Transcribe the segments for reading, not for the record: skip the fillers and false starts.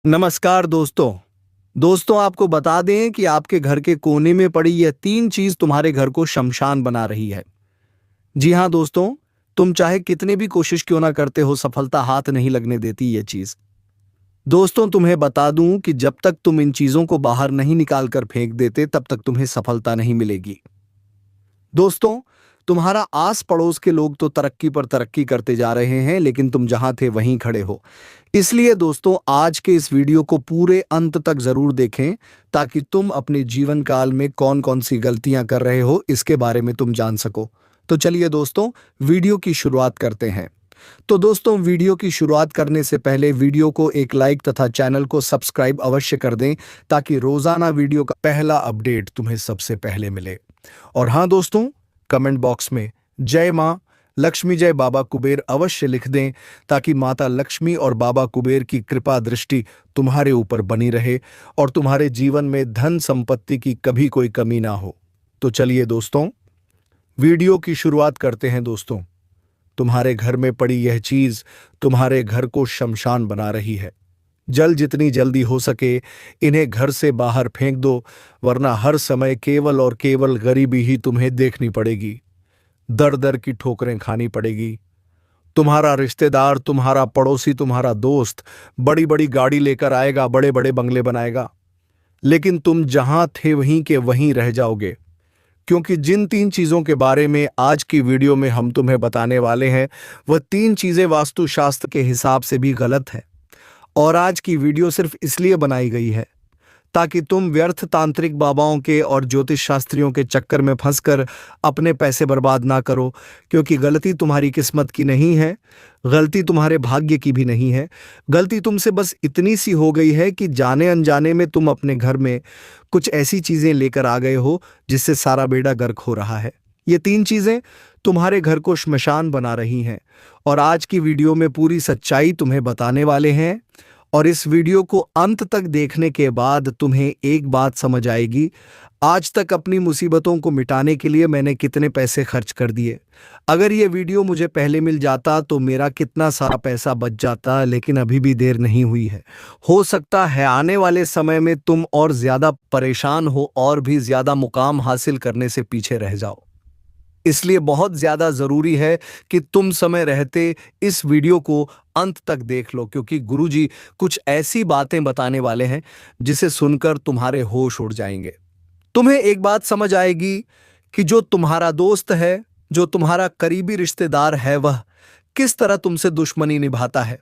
नमस्कार दोस्तों आपको बता दें कि आपके घर के कोने में पड़ी यह तीन चीज तुम्हारे घर को शमशान बना रही है। जी हाँ दोस्तों, तुम चाहे कितनी भी कोशिश क्यों ना करते हो, सफलता हाथ नहीं लगने देती ये चीज। दोस्तों तुम्हें बता दूं कि जब तक तुम इन चीजों को बाहर नहीं निकाल कर फेंक देते तब तक तुम्हें सफलता नहीं मिलेगी। दोस्तों, तुम्हारा आस पड़ोस के लोग तो तरक्की पर तरक्की करते जा रहे हैं, लेकिन तुम जहां थे वहीं खड़े हो। इसलिए दोस्तों आज के इस वीडियो को पूरे अंत तक जरूर देखें ताकि तुम अपने जीवन काल में कौन कौन सी गलतियां कर रहे हो इसके बारे में तुम जान सको। तो चलिए दोस्तों वीडियो की शुरुआत करते हैं। तो दोस्तों वीडियो की शुरुआत करने से पहले वीडियो को एक लाइक तथा चैनल को सब्सक्राइब अवश्य कर दें ताकि रोजाना वीडियो का पहला अपडेट तुम्हें सबसे पहले मिले। और हाँ दोस्तों, कमेंट बॉक्स में जय मां लक्ष्मी जय बाबा कुबेर अवश्य लिख दें ताकि माता लक्ष्मी और बाबा कुबेर की कृपा दृष्टि तुम्हारे ऊपर बनी रहे और तुम्हारे जीवन में धन संपत्ति की कभी कोई कमी ना हो। तो चलिए दोस्तों वीडियो की शुरुआत करते हैं। दोस्तों, तुम्हारे घर में पड़ी यह चीज तुम्हारे घर को शमशान बना रही है। जितनी जल्दी हो सके इन्हें घर से बाहर फेंक दो, वरना हर समय केवल और केवल गरीबी ही तुम्हें देखनी पड़ेगी, दर दर की ठोकरें खानी पड़ेगी। तुम्हारा रिश्तेदार, तुम्हारा पड़ोसी, तुम्हारा दोस्त बड़ी बड़ी गाड़ी लेकर आएगा, बड़े बड़े बंगले बनाएगा, लेकिन तुम जहां थे वहीं के वहीं रह जाओगे, क्योंकि जिन तीन चीजों के बारे में आज की वीडियो में हम तुम्हें बताने वाले हैं वह तीन चीजें वास्तुशास्त्र के हिसाब से भी गलत है। और आज की वीडियो सिर्फ इसलिए बनाई गई है ताकि तुम व्यर्थ तांत्रिक बाबाओं के और ज्योतिष शास्त्रियों के चक्कर में फंसकर अपने पैसे बर्बाद ना करो, क्योंकि गलती तुम्हारी किस्मत की नहीं है, गलती तुम्हारे भाग्य की भी नहीं है। गलती तुमसे बस इतनी सी हो गई है कि जाने अनजाने में तुम अपने घर में कुछ ऐसी चीजें लेकर आ गए हो जिससे सारा बेड़ा गर्क हो रहा है। ये तीन चीजें तुम्हारे घर को श्मशान बना रही हैं और आज की वीडियो में पूरी सच्चाई तुम्हें बताने वाले हैं। और इस वीडियो को अंत तक देखने के बाद तुम्हें एक बात समझ आएगी, आज तक अपनी मुसीबतों को मिटाने के लिए मैंने कितने पैसे खर्च कर दिए। अगर ये वीडियो मुझे पहले मिल जाता तो मेरा कितना सारा पैसा बच जाता, लेकिन अभी भी देर नहीं हुई है। हो सकता है आने वाले समय में तुम और ज्यादा परेशान हो और भी ज्यादा मुकाम हासिल करने से पीछे रह जाओ। इसलिए बहुत ज्यादा जरूरी है कि तुम समय रहते इस वीडियो को अंत तक देख लो, क्योंकि गुरुजी कुछ ऐसी बातें बताने वाले हैं जिसे सुनकर तुम्हारे होश उड़ जाएंगे। तुम्हें एक बात समझ आएगी कि जो तुम्हारा दोस्त है, जो तुम्हारा करीबी रिश्तेदार है, वह किस तरह तुमसे दुश्मनी निभाता है।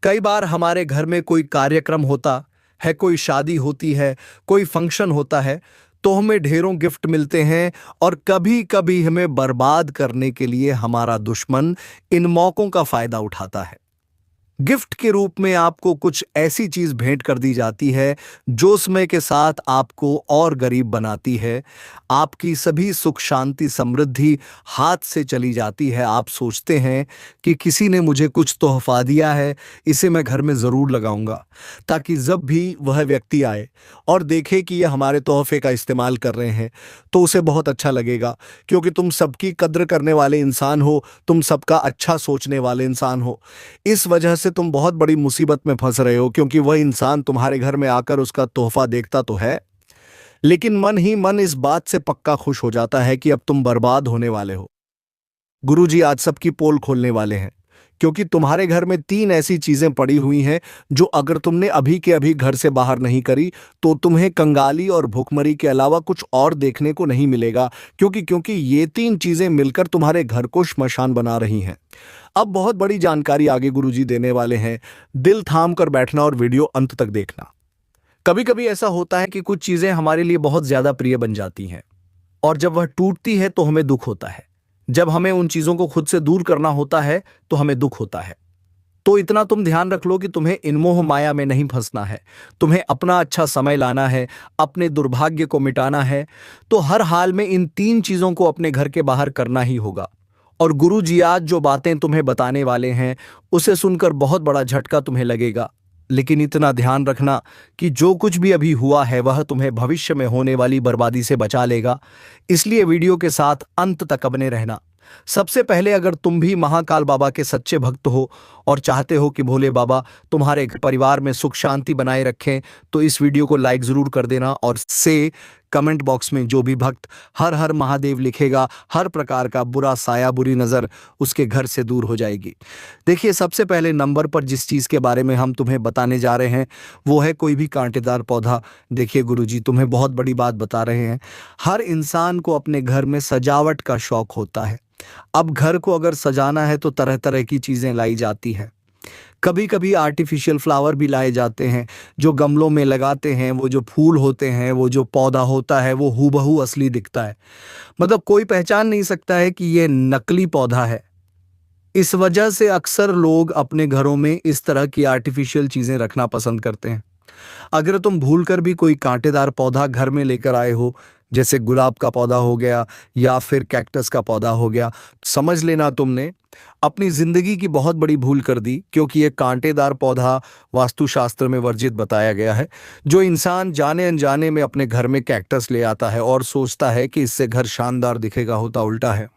कई बार हमारे घर में कोई कार्यक्रम होता है, कोई शादी होती है, कोई फंक्शन होता है, तो हमें ढेरों गिफ्ट मिलते हैं और कभी कभी हमें बर्बाद करने के लिए हमारा दुश्मन इन मौकों का फायदा उठाता है। गिफ्ट के रूप में आपको कुछ ऐसी चीज भेंट कर दी जाती है जो समय के साथ आपको और गरीब बनाती है। आपकी सभी सुख शांति समृद्धि हाथ से चली जाती है। आप सोचते हैं कि किसी ने मुझे कुछ तोहफा दिया है, इसे मैं घर में जरूर लगाऊंगा ताकि जब भी वह व्यक्ति आए और देखे कि यह हमारे तोहफे का इस्तेमाल कर रहे हैं तो उसे बहुत अच्छा लगेगा, क्योंकि तुम सबकी कद्र करने वाले इंसान हो, तुम सबका अच्छा सोचने वाले इंसान हो। इस वजह से तुम बहुत बड़ी मुसीबत में फंस रहे हो, क्योंकि वह इंसान तुम्हारे घर में आकर उसका तोहफा देखता तो है, लेकिन मन ही मन इस बात से पक्का खुश हो जाता है कि अब तुम बर्बाद होने वाले हो। गुरुजी आज सबकी पोल खोलने वाले हैं, क्योंकि तुम्हारे घर में तीन ऐसी चीजें पड़ी हुई हैं जो अगर तुमने अभी के अभी घर से बाहर नहीं करी तो तुम्हें कंगाली और भुखमरी के अलावा कुछ और देखने को नहीं मिलेगा, क्योंकि ये तीन चीजें मिलकर तुम्हारे घर को श्मशान बना रही हैं। अब बहुत बड़ी जानकारी आगे गुरुजी देने वाले हैं, दिल थाम कर बैठना और वीडियो अंत तक देखना। कभी कभी ऐसा होता है कि कुछ चीजें हमारे लिए बहुत ज्यादा प्रिय बन जाती हैं और जब वह टूटती है तो हमें दुख होता है। जब हमें उन चीजों को खुद से दूर करना होता है तो हमें दुख होता है। तो इतना तुम ध्यान रख लो कि तुम्हें इन मोह माया में नहीं फंसना है, तुम्हें अपना अच्छा समय लाना है, अपने दुर्भाग्य को मिटाना है। तो हर हाल में इन तीन चीजों को अपने घर के बाहर करना ही होगा। और गुरुजी आज जो बातें तुम्हें बताने वाले हैं उसे सुनकर बहुत बड़ा झटका तुम्हें लगेगा, लेकिन इतना ध्यान रखना कि जो कुछ भी अभी हुआ है वह तुम्हें भविष्य में होने वाली बर्बादी से बचा लेगा। इसलिए वीडियो के साथ अंत तक बने रहना। सबसे पहले अगर तुम भी महाकाल बाबा के सच्चे भक्त हो और चाहते हो कि भोले बाबा तुम्हारे परिवार में सुख शांति बनाए रखें, तो इस वीडियो को लाइक जरूर कर देना और से कमेंट बॉक्स में जो भी भक्त हर हर महादेव लिखेगा, हर प्रकार का बुरा साया, बुरी नज़र उसके घर से दूर हो जाएगी। देखिए, सबसे पहले नंबर पर जिस चीज़ के बारे में हम तुम्हें बताने जा रहे हैं वो है कोई भी कांटेदार पौधा। देखिए गुरुजी तुम्हें बहुत बड़ी बात बता रहे हैं। हर इंसान को अपने घर में सजावट का शौक होता है। अब घर को अगर सजाना है तो तरह तरह की चीज़ें लाई जाती हैं। कभी कभी आर्टिफिशियल फ्लावर भी लाए जाते हैं जो गमलों में लगाते हैं। वो जो फूल होते हैं, वो जो पौधा होता है, वो हूबहू असली दिखता है। मतलब कोई पहचान नहीं सकता है कि ये नकली पौधा है। इस वजह से अक्सर लोग अपने घरों में इस तरह की आर्टिफिशियल चीज़ें रखना पसंद करते हैं। अगर तुम भूलकर भी कोई कांटेदार पौधा घर में लेकर आए हो, जैसे गुलाब का पौधा हो गया या फिर कैक्टस का पौधा हो गया, समझ लेना तुमने अपनी जिंदगी की बहुत बड़ी भूल कर दी, क्योंकि ये कांटेदार पौधा वास्तुशास्त्र में वर्जित बताया गया है। जो इंसान जाने अनजाने में अपने घर में कैक्टस ले आता है और सोचता है कि इससे घर शानदार दिखेगा, होता उल्टा है।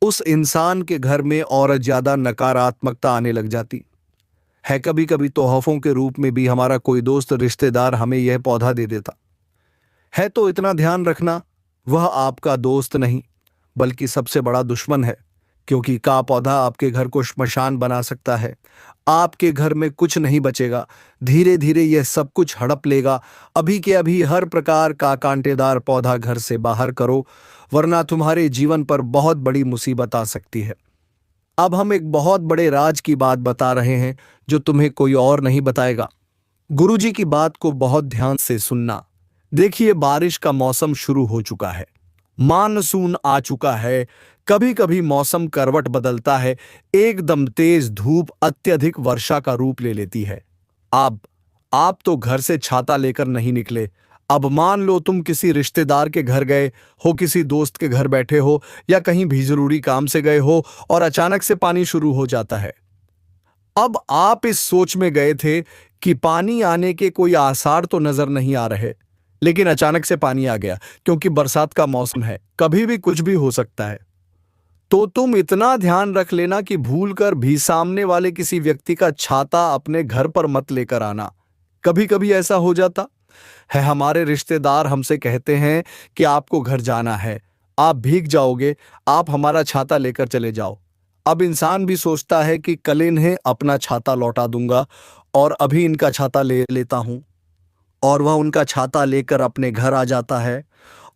उस इंसान के घर में और ज्यादा नकारात्मकता आने लग जाती है। कभी कभी तोहफों के रूप में भी हमारा कोई दोस्त रिश्तेदार हमें यह पौधा दे देता है। तो इतना ध्यान रखना, वह आपका दोस्त नहीं बल्कि सबसे बड़ा दुश्मन है, क्योंकि का पौधा आपके घर को श्मशान बना सकता है। आपके घर में कुछ नहीं बचेगा, धीरे धीरे यह सब कुछ हड़प लेगा। अभी के अभी हर प्रकार का कांटेदार पौधा घर से बाहर करो, वरना तुम्हारे जीवन पर बहुत बड़ी मुसीबत आ सकती है। अब हम एक बहुत बड़े राज की बात बता रहे हैं जो तुम्हें कोई और नहीं बताएगा। गुरुजी की बात को बहुत ध्यान से सुनना। देखिए, बारिश का मौसम शुरू हो चुका है, मानसून आ चुका है। कभी कभी मौसम करवट बदलता है, एकदम तेज धूप अत्यधिक वर्षा का रूप ले लेती है। अब आप तो घर से छाता लेकर नहीं निकले। अब मान लो तुम किसी रिश्तेदार के घर गए हो, किसी दोस्त के घर बैठे हो या कहीं भी जरूरी काम से गए हो और अचानक से पानी शुरू हो जाता है। अब आप इस सोच में गए थे कि पानी आने के कोई आसार तो नजर नहीं आ रहे, लेकिन अचानक से पानी आ गया, क्योंकि बरसात का मौसम है, कभी भी कुछ भी हो सकता है। तो तुम इतना ध्यान रख लेना कि भूलकर भी सामने वाले किसी व्यक्ति का छाता अपने घर पर मत लेकर आना। कभी कभी ऐसा हो जाता है, हमारे रिश्तेदार हमसे कहते हैं कि आपको घर जाना है, आप भीग जाओगे, आप हमारा छाता लेकर चले जाओ। अब इंसान भी सोचता है कि कल इन्हें अपना छाता लौटा दूंगा और अभी इनका छाता ले लेता हूं, और वह उनका छाता लेकर अपने घर आ जाता है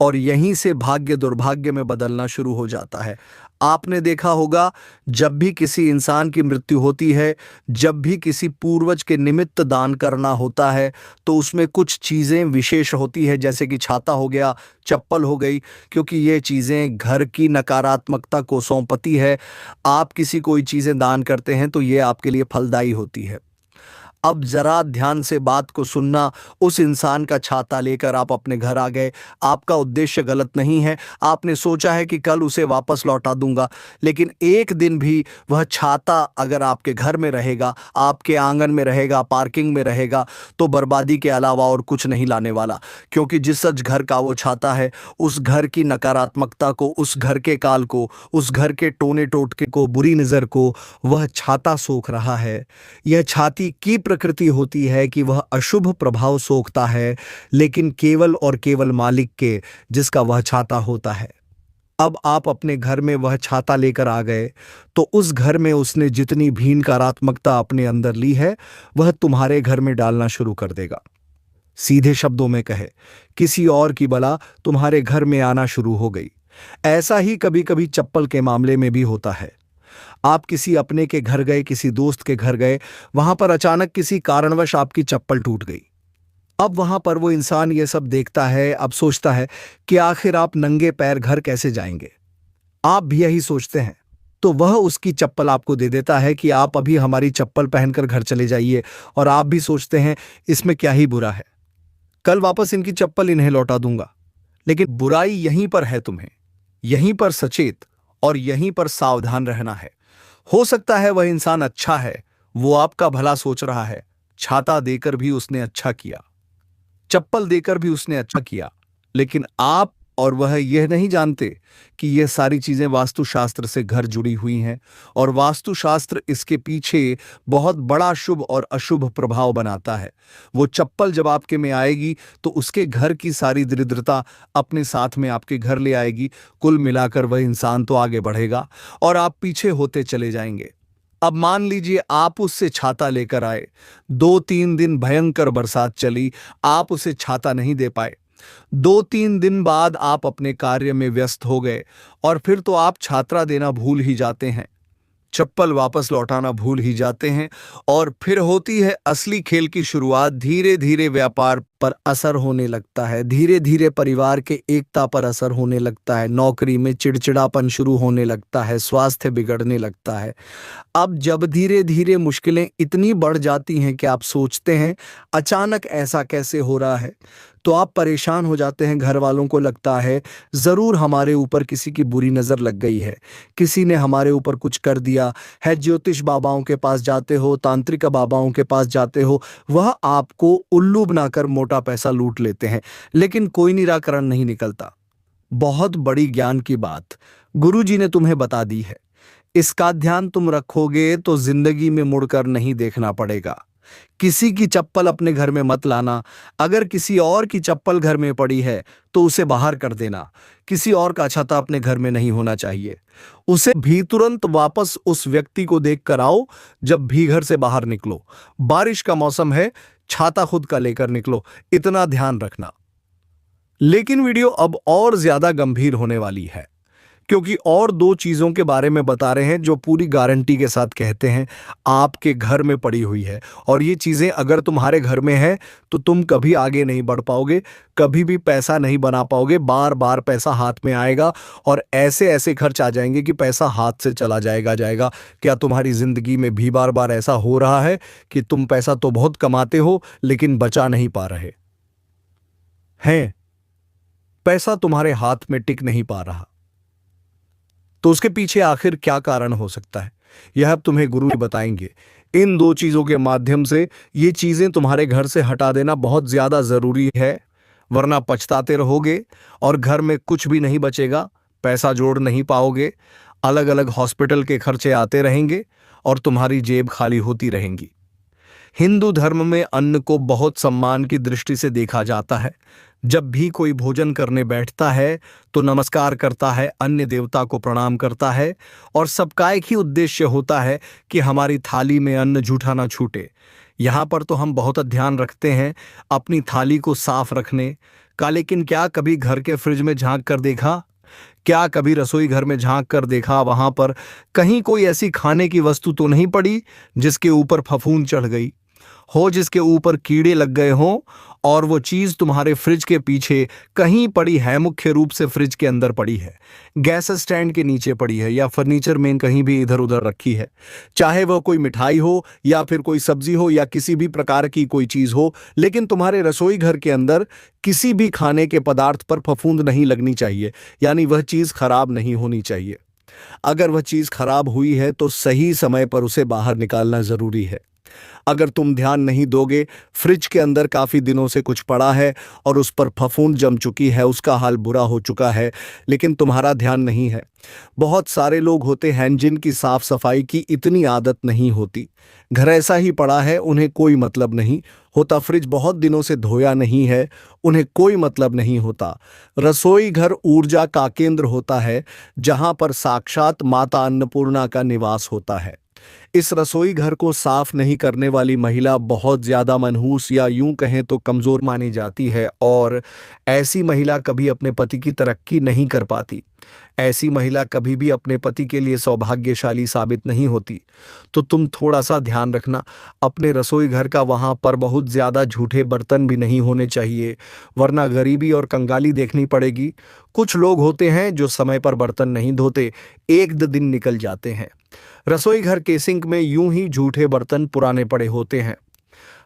और यहीं से भाग्य दुर्भाग्य में बदलना शुरू हो जाता है। आपने देखा होगा, जब भी किसी इंसान की मृत्यु होती है, जब भी किसी पूर्वज के निमित्त दान करना होता है, तो उसमें कुछ चीज़ें विशेष होती है, जैसे कि छाता हो गया, चप्पल हो गई, क्योंकि ये चीज़ें घर की नकारात्मकता को सौंपती है। आप किसी कोई चीज़ें दान करते हैं तो ये आपके लिए फलदायी होती है। अब जरा ध्यान से बात को सुनना। उस इंसान का छाता लेकर आप अपने घर आ गए। आपका उद्देश्य गलत नहीं है, आपने सोचा है कि कल उसे वापस लौटा दूंगा, लेकिन एक दिन भी वह छाता अगर आपके घर में रहेगा, आपके आंगन में रहेगा, पार्किंग में रहेगा, तो बर्बादी के अलावा और कुछ नहीं लाने वाला। क्योंकि जिस घर का वो छाता है, उस घर की नकारात्मकता को, उस घर के काल को, उस घर के टोने टोटके को, बुरी नज़र को वह छाता सोख रहा है। यह छाती की प्रकृति होती है कि वह अशुभ प्रभाव सोखता है, लेकिन केवल और केवल मालिक के, जिसका वह छाता होता है। अब आप अपने घर में वह छाता लेकर आ गए, तो उस घर में उसने जितनी भी नकारात्मकता अपने अंदर ली है, वह तुम्हारे घर में डालना शुरू कर देगा। सीधे शब्दों में कहे, किसी और की बला तुम्हारे घर में आना शुरू हो गई। ऐसा ही कभी कभी चप्पल के मामले में भी होता है। आप किसी अपने के घर गए, किसी दोस्त के घर गए, वहां पर अचानक किसी कारणवश आपकी चप्पल टूट गई। अब वहां पर वो इंसान ये सब देखता है, अब सोचता है कि आखिर आप नंगे पैर घर कैसे जाएंगे। आप भी यही सोचते हैं, तो वह उसकी चप्पल आपको दे देता है कि आप अभी हमारी चप्पल पहनकर घर चले जाइए। और आप भी सोचते हैं इसमें क्या ही बुरा है, कल वापस इनकी चप्पल इन्हें लौटा दूंगा। लेकिन बुराई यहीं पर है, तुम्हें यहीं पर सचेत और यहीं पर सावधान रहना है। हो सकता है वह इंसान अच्छा है, वो आपका भला सोच रहा है, छाता देकर भी उसने अच्छा किया, चप्पल देकर भी उसने अच्छा किया, लेकिन आप और वह यह नहीं जानते कि यह सारी चीजें वास्तुशास्त्र से घर जुड़ी हुई हैं और वास्तुशास्त्र इसके पीछे बहुत बड़ा शुभ और अशुभ प्रभाव बनाता है। वो चप्पल जब आपके में आएगी तो उसके घर की सारी दरिद्रता अपने साथ में आपके घर ले आएगी। कुल मिलाकर वह इंसान तो आगे बढ़ेगा और आप पीछे होते चले जाएंगे। अब मान लीजिए आप उससे छाता लेकर आए, 2-3 दिन भयंकर बरसात चली, आप उसे छाता नहीं दे पाए। 2-3 दिन बाद आप अपने कार्य में व्यस्त हो गए और फिर तो आप छात्रा देना भूल ही जाते हैं, चप्पल वापस लौटाना भूल ही जाते हैं और फिर होती है असली खेल की शुरुआत। धीरे धीरे व्यापार पर असर होने लगता है, धीरे धीरे परिवार के एकता पर असर होने लगता है, नौकरी में चिड़चिड़ापन शुरू होने लगता है, स्वास्थ्य बिगड़ने लगता है। अब जब धीरे धीरे मुश्किलें इतनी बढ़ जाती हैं कि आप सोचते हैं अचानक ऐसा कैसे हो रहा है, तो आप परेशान हो जाते हैं। घर वालों को लगता है जरूर हमारे ऊपर किसी की बुरी नजर लग गई है, किसी ने हमारे ऊपर कुछ कर दिया है। ज्योतिष बाबाओं के पास जाते हो, तांत्रिक बाबाओं के पास जाते हो, वह आपको उल्लू बनाकर मोटा पैसा लूट लेते हैं, लेकिन कोई निराकरण नहीं निकलता। बहुत बड़ी ज्ञान की बात गुरुजी ने तुम्हें बता दी है, इसका ध्यान तुम रखोगे तो जिंदगी में मुड़कर नहीं देखना पड़ेगा। किसी की चप्पल अपने घर में मत लाना। अगर किसी और की चप्पल घर में पड़ी है तो उसे बाहर कर देना। किसी और का छाता अपने घर में नहीं होना चाहिए। उसे भी तुरंत वापस उस व्यक्ति को देख कर आओ जब भी घर से बाहर निकलो। बारिश का मौसम है, छाता खुद का लेकर निकलो, इतना ध्यान रखना। लेकिन वीडियो अब और ज्यादा गंभीर होने वाली है, क्योंकि और 2 चीजों के बारे में बता रहे हैं जो पूरी गारंटी के साथ कहते हैं आपके घर में पड़ी हुई है, और ये चीजें अगर तुम्हारे घर में है तो तुम कभी आगे नहीं बढ़ पाओगे, कभी भी पैसा नहीं बना पाओगे। बार बार पैसा हाथ में आएगा और ऐसे ऐसे खर्च आ जाएंगे कि पैसा हाथ से चला जाएगा। क्या तुम्हारी जिंदगी में भी बार बार ऐसा हो रहा है कि तुम पैसा तो बहुत कमाते हो लेकिन बचा नहीं पा रहे हैं? पैसा तुम्हारे हाथ में टिक नहीं पा रहा, तो उसके पीछे आखिर क्या कारण हो सकता है, यह अब तुम्हें गुरु बताएंगे। इन 2 चीजों के माध्यम से ये चीजें तुम्हारे घर से हटा देना बहुत ज्यादा जरूरी है, वरना पछताते रहोगे और घर में कुछ भी नहीं बचेगा, पैसा जोड़ नहीं पाओगे, अलग अलग हॉस्पिटल के खर्चे आते रहेंगे और तुम्हारी जेब खाली होती रहेंगी। हिंदू धर्म में अन्न को बहुत सम्मान की दृष्टि से देखा जाता है। जब भी कोई भोजन करने बैठता है तो नमस्कार करता है, अन्य देवता को प्रणाम करता है और सबका एक ही उद्देश्य होता है कि हमारी थाली में अन्न जूठा ना छूटे। यहाँ पर तो हम बहुत ध्यान रखते हैं अपनी थाली को साफ रखने का, लेकिन क्या कभी घर के फ्रिज में झांक कर देखा? क्या कभी रसोई घर में झांक कर देखा वहां पर कहीं कोई ऐसी खाने की वस्तु तो नहीं पड़ी जिसके ऊपर फफूंद चढ़ गई हो, जिसके ऊपर कीड़े लग गए हों, और वो चीज तुम्हारे फ्रिज के पीछे कहीं पड़ी है, मुख्य रूप से फ्रिज के अंदर पड़ी है, गैस स्टैंड के नीचे पड़ी है, या फर्नीचर में कहीं भी इधर उधर रखी है। चाहे वह कोई मिठाई हो या फिर कोई सब्जी हो या किसी भी प्रकार की कोई चीज हो, लेकिन तुम्हारे रसोई घर के अंदर किसी भी खाने के पदार्थ पर फफूंद नहीं लगनी चाहिए, यानी वह चीज खराब नहीं होनी चाहिए। अगर वह चीज खराब हुई है तो सही समय पर उसे बाहर निकालना जरूरी है। अगर तुम ध्यान नहीं दोगे, फ्रिज के अंदर काफी दिनों से कुछ पड़ा है और उस पर फफूंद जम चुकी है, उसका हाल बुरा हो चुका है, लेकिन तुम्हारा ध्यान नहीं है। बहुत सारे लोग होते हैं जिनकी साफ सफाई की इतनी आदत नहीं होती, घर ऐसा ही पड़ा है, उन्हें कोई मतलब नहीं होता। फ्रिज बहुत दिनों से धोया नहीं है, उन्हें कोई मतलब नहीं होता। रसोई घर ऊर्जा का केंद्र होता है, जहां पर साक्षात माता अन्नपूर्णा का निवास होता है। इस रसोई घर को साफ नहीं करने वाली महिला बहुत ज्यादा मनहूस या यूं कहें तो कमजोर मानी जाती है, और ऐसी महिला कभी अपने पति की तरक्की नहीं कर पाती। ऐसी महिला कभी भी अपने पति के लिए सौभाग्यशाली साबित नहीं होती। तो तुम थोड़ा सा ध्यान रखना अपने रसोई घर का, वहां पर बहुत ज्यादा झूठे बर्तन भी नहीं होने चाहिए, वरना गरीबी और कंगाली देखनी पड़ेगी। कुछ लोग होते हैं जो समय पर बर्तन नहीं धोते, 1-2 दिन निकल जाते हैं। रसोई घर के सिंक में यूं ही झूठे बर्तन पुराने पड़े होते हैं।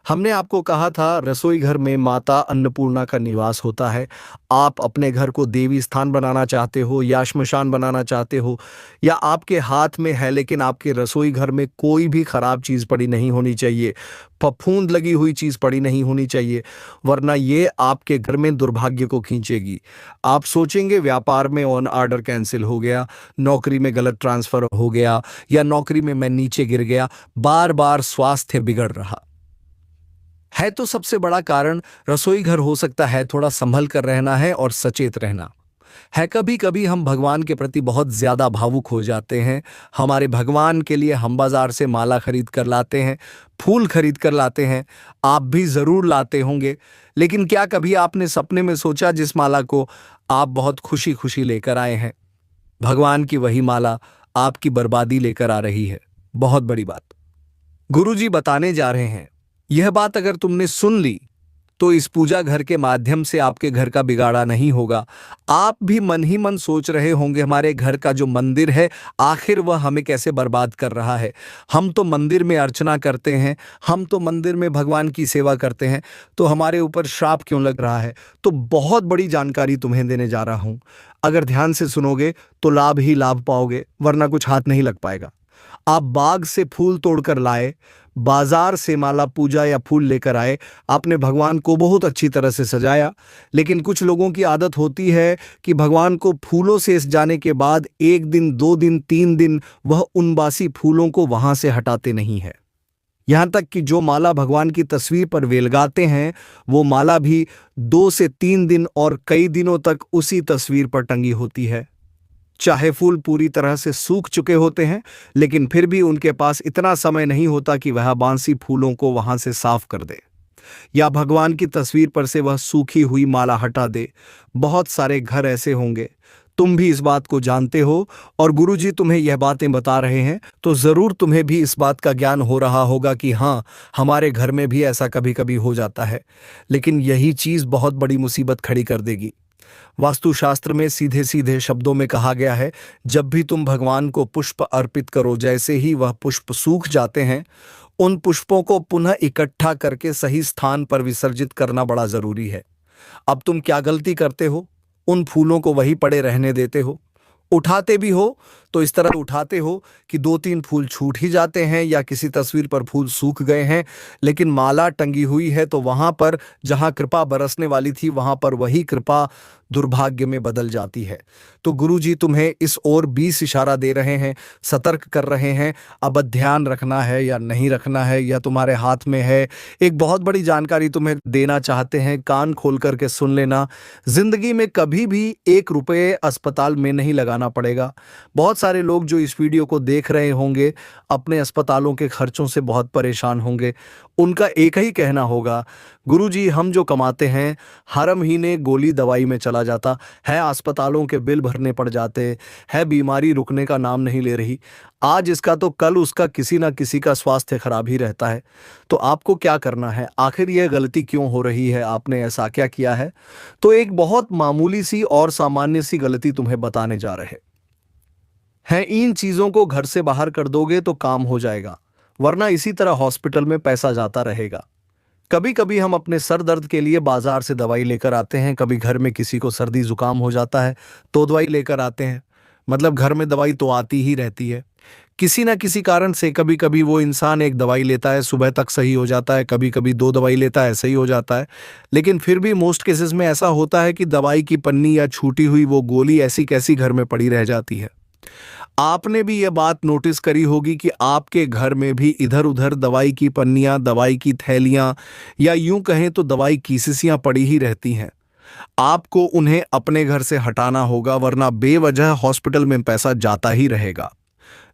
हमने आपको कहा था रसोई घर में माता अन्नपूर्णा का निवास होता है। आप अपने घर को देवी स्थान बनाना चाहते हो या श्मशान बनाना चाहते हो, या आपके हाथ में है लेकिन आपके रसोई घर में कोई भी खराब चीज़ पड़ी नहीं होनी चाहिए, फफूंद लगी हुई चीज़ पड़ी नहीं होनी चाहिए, वरना ये आपके घर में दुर्भाग्य को खींचेगी। आप सोचेंगे व्यापार में ऑन ऑर्डर कैंसिल हो गया, नौकरी में गलत ट्रांसफ़र हो गया, या नौकरी में मैं नीचे गिर गया, बार बार स्वास्थ्य बिगड़ रहा है। तो सबसे बड़ा कारण रसोई घर हो सकता है थोड़ा संभल कर रहना है और सचेत रहना है। कभी कभी हम भगवान के प्रति बहुत ज्यादा भावुक हो जाते हैं। हमारे भगवान के लिए हम बाजार से माला खरीद कर लाते हैं, फूल खरीद कर लाते हैं, आप भी जरूर लाते होंगे। लेकिन क्या कभी आपने सपने में सोचा जिस माला को आप बहुत खुशी खुशी लेकर आए हैं, भगवान की वही माला आपकी बर्बादी लेकर आ रही है? बहुत बड़ी बात गुरुजी बताने जा रहे हैं। यह बात अगर तुमने सुन ली तो इस पूजा घर के माध्यम से आपके घर का बिगाड़ा नहीं होगा। आप भी मन ही मन सोच रहे होंगे हमारे घर का जो मंदिर है आखिर वह हमें कैसे बर्बाद कर रहा है। हम तो मंदिर में अर्चना करते हैं, हम तो मंदिर में भगवान की सेवा करते हैं, तो हमारे ऊपर श्राप क्यों लग रहा है? तो बहुत बड़ी जानकारी तुम्हें देने जा रहा हूं। अगर ध्यान से सुनोगे तो लाभ ही लाभ पाओगे, वरना कुछ हाथ नहीं लग पाएगा। आप बाग से फूल तोड़कर लाए, बाजार से माला पूजा या फूल लेकर आए, आपने भगवान को बहुत अच्छी तरह से सजाया, लेकिन कुछ लोगों की आदत होती है कि भगवान को फूलों से इस जाने के बाद 1 दिन 2 दिन 3 दिन वह उन बासी फूलों को वहां से हटाते नहीं है। यहां तक कि जो माला भगवान की तस्वीर पर वेलगाते हैं वो माला भी 2 से 3 दिन और कई दिनों तक उसी तस्वीर पर टंगी होती है। चाहे फूल पूरी तरह से सूख चुके होते हैं, लेकिन फिर भी उनके पास इतना समय नहीं होता कि वह बांसी फूलों को वहां से साफ कर दे या भगवान की तस्वीर पर से वह सूखी हुई माला हटा दे। बहुत सारे घर ऐसे होंगे, तुम भी इस बात को जानते हो और गुरुजी तुम्हें यह बातें बता रहे हैं तो जरूर तुम्हें भी इस बात का ज्ञान हो रहा होगा कि हाँ, हमारे घर में भी ऐसा कभी कभी हो जाता है। लेकिन यही चीज बहुत बड़ी मुसीबत खड़ी कर देगी। वास्तुशास्त्र में सीधे सीधे शब्दों में कहा गया है, जब भी तुम भगवान को पुष्प अर्पित करो, जैसे ही वह पुष्प सूख जाते हैं उन पुष्पों को पुनः इकट्ठा करके सही स्थान पर विसर्जित करना बड़ा जरूरी है। अब तुम क्या गलती करते हो? उन फूलों को वहीं पड़े रहने देते हो। उठाते भी हो तो इस तरह उठाते हो कि 2-3 फूल छूट ही जाते हैं या किसी तस्वीर पर फूल सूख गए हैं, लेकिन माला टंगी हुई है तो वहां पर जहां कृपा बरसने वाली थी वहां पर वही कृपा दुर्भाग्य में बदल जाती है। तो गुरुजी तुम्हें इस ओर 20 इशारा दे रहे हैं, सतर्क कर रहे हैं। अब ध्यान रखना है या नहीं रखना है या तुम्हारे हाथ में है। एक बहुत बड़ी जानकारी तुम्हें देना चाहते हैं, कान खोल करके सुन लेना। जिंदगी में कभी भी 1 रुपये अस्पताल में नहीं लगाना पड़ेगा। बहुत सारे लोग जो इस वीडियो को देख रहे होंगे अपने अस्पतालों के खर्चों से बहुत परेशान होंगे। उनका एक ही कहना होगा, गुरुजी हम जो कमाते हैं हर महीने गोली दवाई में चला जाता है, अस्पतालों के बिल भरने पड़ जाते हैं, बीमारी रुकने का नाम नहीं ले रही, आज इसका तो कल उसका किसी ना किसी का स्वास्थ्य खराब ही रहता है। तो आपको क्या करना है? आखिर यह गलती क्यों हो रही है? आपने ऐसा क्या किया है? तो एक बहुत मामूली सी और सामान्य सी गलती तुम्हें बताने जा रहे हैं। इन चीजों को घर से बाहर कर दोगे तो काम हो जाएगा, वरना इसी तरह हॉस्पिटल में पैसा जाता रहेगा। कभी कभी हम अपने सर दर्द के लिए बाजार से दवाई लेकर आते हैं, कभी घर में किसी को सर्दी जुकाम हो जाता है तो दवाई लेकर आते हैं। मतलब घर में दवाई तो आती ही रहती है किसी ना किसी कारण से। कभी कभी वो इंसान एक दवाई लेता है, सुबह तक सही हो जाता है, कभी कभी 2 दवाई लेता है, सही हो जाता है। लेकिन फिर भी मोस्ट केसेस में ऐसा होता है कि दवाई की पन्नी या छूटी हुई वो गोली ऐसी कैसी घर में पड़ी रह जाती है। आपने भी यह बात नोटिस करी होगी कि आपके घर में भी इधर उधर दवाई की पन्नियां, दवाई की थैलियां या यूं कहें तो दवाई की शीशियां पड़ी ही रहती हैं। आपको उन्हें अपने घर से हटाना होगा, वरना बेवजह हॉस्पिटल में पैसा जाता ही रहेगा।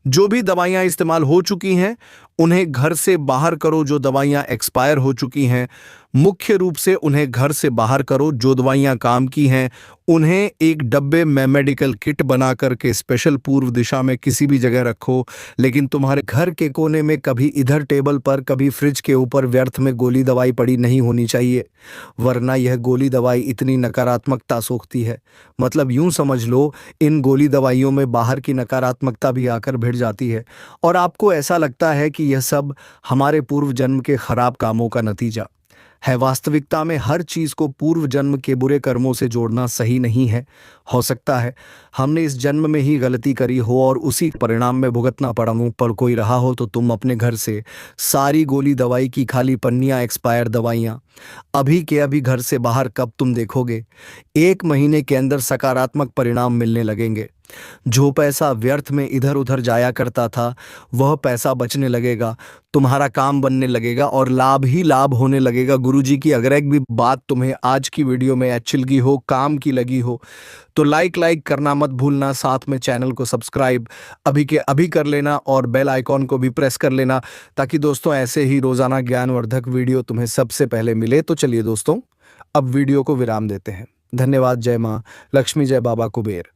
जो भी दवाइयां इस्तेमाल हो चुकी हैं उन्हें घर से बाहर करो। जो दवाइयां एक्सपायर हो चुकी हैं मुख्य रूप से उन्हें घर से बाहर करो। जो दवाइयां काम की हैं उन्हें एक डब्बे में मेडिकल किट बना करके स्पेशल पूर्व दिशा में किसी भी जगह रखो। लेकिन तुम्हारे घर के कोने में कभी इधर टेबल पर, कभी फ्रिज के ऊपर व्यर्थ में गोली दवाई पड़ी नहीं होनी चाहिए, वरना यह गोली दवाई इतनी नकारात्मकता सोखती है। मतलब यूं समझ लो, इन गोली दवाइयों में बाहर की नकारात्मकता भी आकर भिड़ जाती है और आपको ऐसा लगता है कि कि यह सब हमारे पूर्व जन्म के खराब कामों का नतीजा है। वास्तविकता में हर चीज को पूर्व जन्म के बुरे कर्मों से जोड़ना सही नहीं है। हो सकता है हमने इस जन्म में ही गलती करी हो और उसी परिणाम में भुगतना पड़ा मुंह पर कोई रहा हो, तो तुम अपने घर से सारी गोली दवाई की खाली पन्नियां, एक्सपायर दवाइयां अभी के अभी घर से बाहर कब तुम देखोगे? 1 महीने के अंदर सकारात्मक परिणाम मिलने लगेंगे। जो पैसा व्यर्थ में इधर उधर जाया करता था वह पैसा बचने लगेगा, तुम्हारा काम बनने लगेगा और लाभ ही लाभ होने लगेगा। गुरुजी की अगर एक भी बात तुम्हें आज की वीडियो में अच्छी लगी हो, काम की लगी हो, तो लाइक करना मत भूलना। साथ में चैनल को सब्सक्राइब अभी के अभी कर लेना और बेल आइकॉन को भी प्रेस कर लेना, ताकि दोस्तों ऐसे ही रोजाना ज्ञानवर्धक वीडियो तुम्हें सबसे पहले मिले। तो चलिए दोस्तों, अब वीडियो को विराम देते हैं। धन्यवाद। जय मां लक्ष्मी, जय बाबा कुबेर।